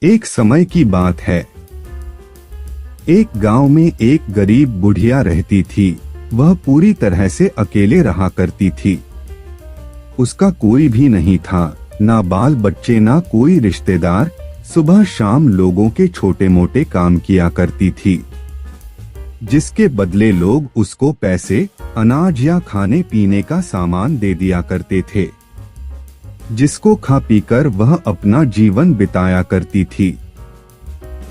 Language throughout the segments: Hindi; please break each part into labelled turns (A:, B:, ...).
A: एक समय की बात है। एक गांव में एक गरीब बुढ़िया रहती थी। वह पूरी तरह से अकेले रहा करती थी। उसका कोई भी नहीं था, ना बाल बच्चे ना कोई रिश्तेदार। सुबह शाम लोगों के छोटे मोटे काम किया करती थी, जिसके बदले लोग उसको पैसे, अनाज या खाने पीने का सामान दे दिया करते थे, जिसको खा पीकर वह अपना जीवन बिताया करती थी।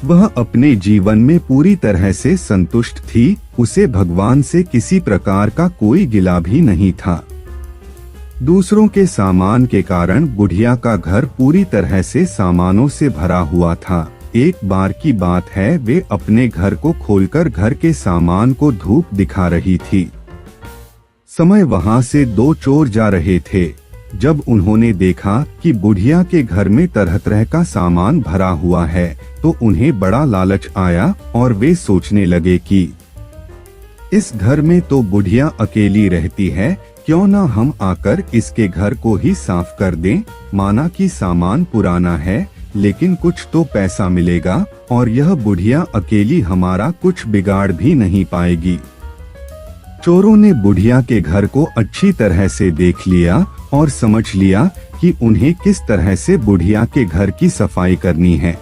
A: वह अपने जीवन में पूरी तरह से संतुष्ट थी। उसे भगवान से किसी प्रकार का कोई गिला भी नहीं था। दूसरों के सामान के कारण बुढ़िया का घर पूरी तरह से सामानों से भरा हुआ था। एक बार की बात है, वे अपने घर को खोलकर घर के सामान को धूप दिखा रही थी। समय वहां से दो चोर जा रहे थे। जब उन्होंने देखा कि बुढ़िया के घर में तरह तरह का सामान भरा हुआ है, तो उन्हें बड़ा लालच आया और वे सोचने लगे कि इस घर में तो बुढ़िया अकेली रहती है, क्यों ना हम आकर इसके घर को ही साफ कर दें। माना कि सामान पुराना है, लेकिन कुछ तो पैसा मिलेगा और यह बुढ़िया अकेली हमारा कुछ बिगाड़ भी नहीं पाएगी। चोरों ने बुढ़िया के घर को अच्छी तरह से देख लिया और समझ लिया कि उन्हें किस तरह से बुढ़िया के घर की सफाई करनी है।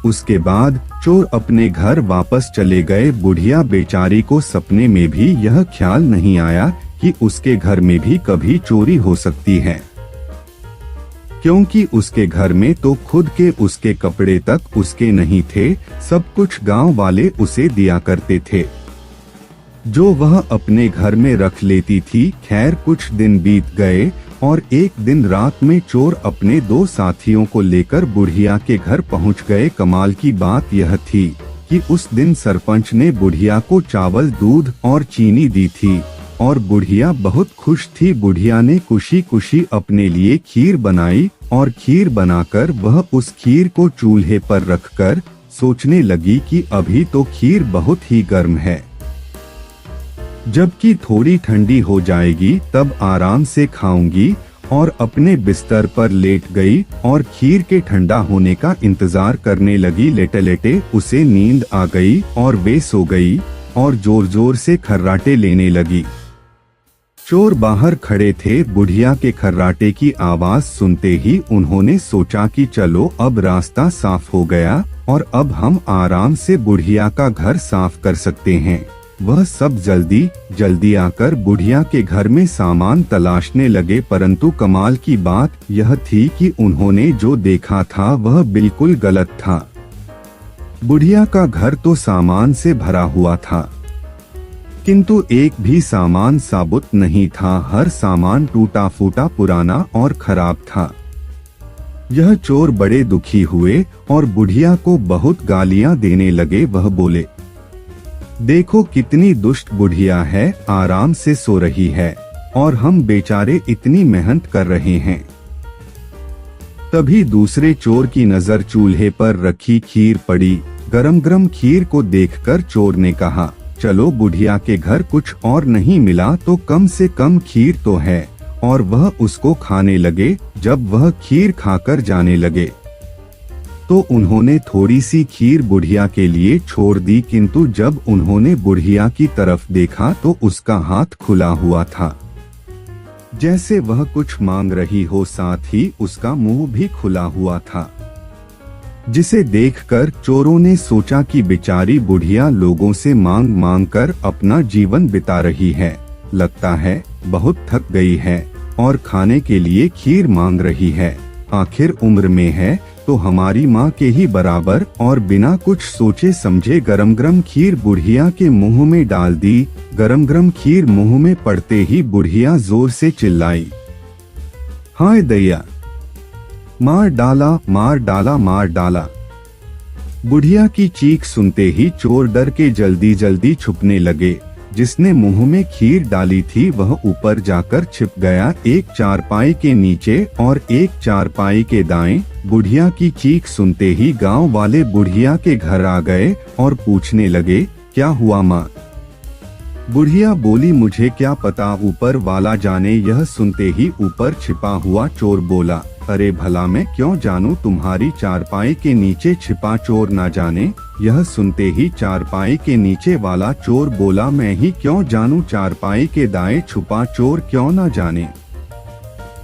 A: उसके बाद चोर अपने घर वापस चले गए। बुढ़िया बेचारी को सपने में भी यह ख्याल नहीं आया कि उसके घर में भी कभी चोरी हो सकती है, क्योंकि उसके घर में तो खुद के उसके कपड़े तक उसके नहीं थे। सब कुछ गांव वाले उसे दिया करते थे, जो वह अपने घर में रख लेती थी। खैर कुछ दिन बीत गए और एक दिन रात में चोर अपने दो साथियों को लेकर बुढ़िया के घर पहुंच गए। कमाल की बात यह थी कि उस दिन सरपंच ने बुढ़िया को चावल, दूध और चीनी दी थी और बुढ़िया बहुत खुश थी। बुढ़िया ने खुशी खुशी अपने लिए खीर बनाई और खीर बनाकर वह उस खीर को चूल्हे पर रखकर सोचने लगी कि अभी तो खीर बहुत ही गर्म है, जबकि थोड़ी ठंडी हो जाएगी तब आराम से खाऊंगी। और अपने बिस्तर पर लेट गई और खीर के ठंडा होने का इंतजार करने लगी। लेटे लेटे उसे नींद आ गई और वे सो गई और जोर जोर से खर्राटे लेने लगी। चोर बाहर खड़े थे। बुढ़िया के खर्राटे की आवाज सुनते ही उन्होंने सोचा कि चलो अब रास्ता साफ हो गया और अब हम आराम से बुढ़िया का घर साफ कर सकते हैं। वह सब जल्दी जल्दी आकर बुढ़िया के घर में सामान तलाशने लगे, परंतु कमाल की बात यह थी कि उन्होंने जो देखा था वह बिल्कुल गलत था। बुढ़िया का घर तो सामान से भरा हुआ था, किंतु एक भी सामान साबुत नहीं था। हर सामान टूटा फूटा, पुराना और खराब था। यह चोर बड़े दुखी हुए और बुढ़िया को बहुत गालियां देने लगे। वह बोले, देखो कितनी दुष्ट बुढ़िया है, आराम से सो रही है और हम बेचारे इतनी मेहनत कर रहे हैं। तभी दूसरे चोर की नजर चूल्हे पर रखी खीर पड़ी। गरम गरम खीर को देखकर चोर ने कहा, चलो बुढ़िया के घर कुछ और नहीं मिला तो कम से कम खीर तो है, और वह उसको खाने लगे। जब वह खीर खाकर जाने लगे तो उन्होंने थोड़ी सी खीर बुढ़िया के लिए छोड़ दी, किंतु जब उन्होंने बुढ़िया की तरफ देखा तो उसका हाथ खुला हुआ था, जैसे वह कुछ मांग रही हो। साथ ही उसका मुंह भी खुला हुआ था, जिसे देखकर चोरों ने सोचा कि बेचारी बुढ़िया लोगों से मांग मांग कर अपना जीवन बिता रही है, लगता है बहुत थक गई है और खाने के लिए खीर मांग रही है। आखिर उम्र में है तो हमारी माँ के ही बराबर। और बिना कुछ सोचे समझे गरम गरम खीर बुढ़िया के मुंह में डाल दी। गरम गरम खीर मुंह में पड़ते ही बुढ़िया जोर से चिल्लाई, हाय दैया, मार डाला मार डाला मार डाला। बुढ़िया की चीख सुनते ही चोर डर के जल्दी जल्दी छुपने लगे। जिसने मुंह में खीर डाली थी वह ऊपर जाकर छिप गया, एक चारपाई के नीचे और एक चारपाई के दाएं। बुढ़िया की चीख सुनते ही गांव वाले बुढ़िया के घर आ गए और पूछने लगे, क्या हुआ माँ? बुढ़िया बोली, मुझे क्या पता, ऊपर वाला जाने। यह सुनते ही ऊपर छिपा हुआ चोर बोला, अरे भला मैं क्यों जानूं, तुम्हारी चारपाई के नीचे छिपा चोर ना जाने। यह सुनते ही चारपाई के नीचे वाला चोर बोला, मैं ही क्यों जानूं, चारपाई के दाएं छुपा चोर क्यों ना जाने।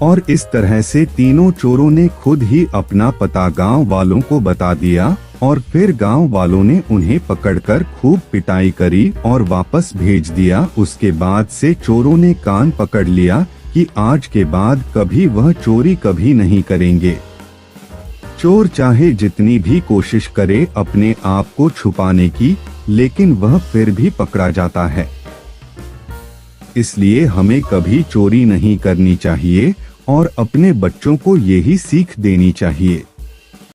A: और इस तरह से तीनों चोरों ने खुद ही अपना पता गांव वालों को बता दिया और फिर गांव वालों ने उन्हें पकड़कर खूब पिटाई करी और वापस भेज दिया। उसके बाद से चोरों ने कान पकड़ लिया कि आज के बाद कभी वह चोरी कभी नहीं करेंगे। चोर चाहे जितनी भी कोशिश करे अपने आप को छुपाने की, लेकिन वह फिर भी पकड़ा जाता है। इसलिए हमें कभी चोरी नहीं करनी चाहिए और अपने बच्चों को यही सीख देनी चाहिए।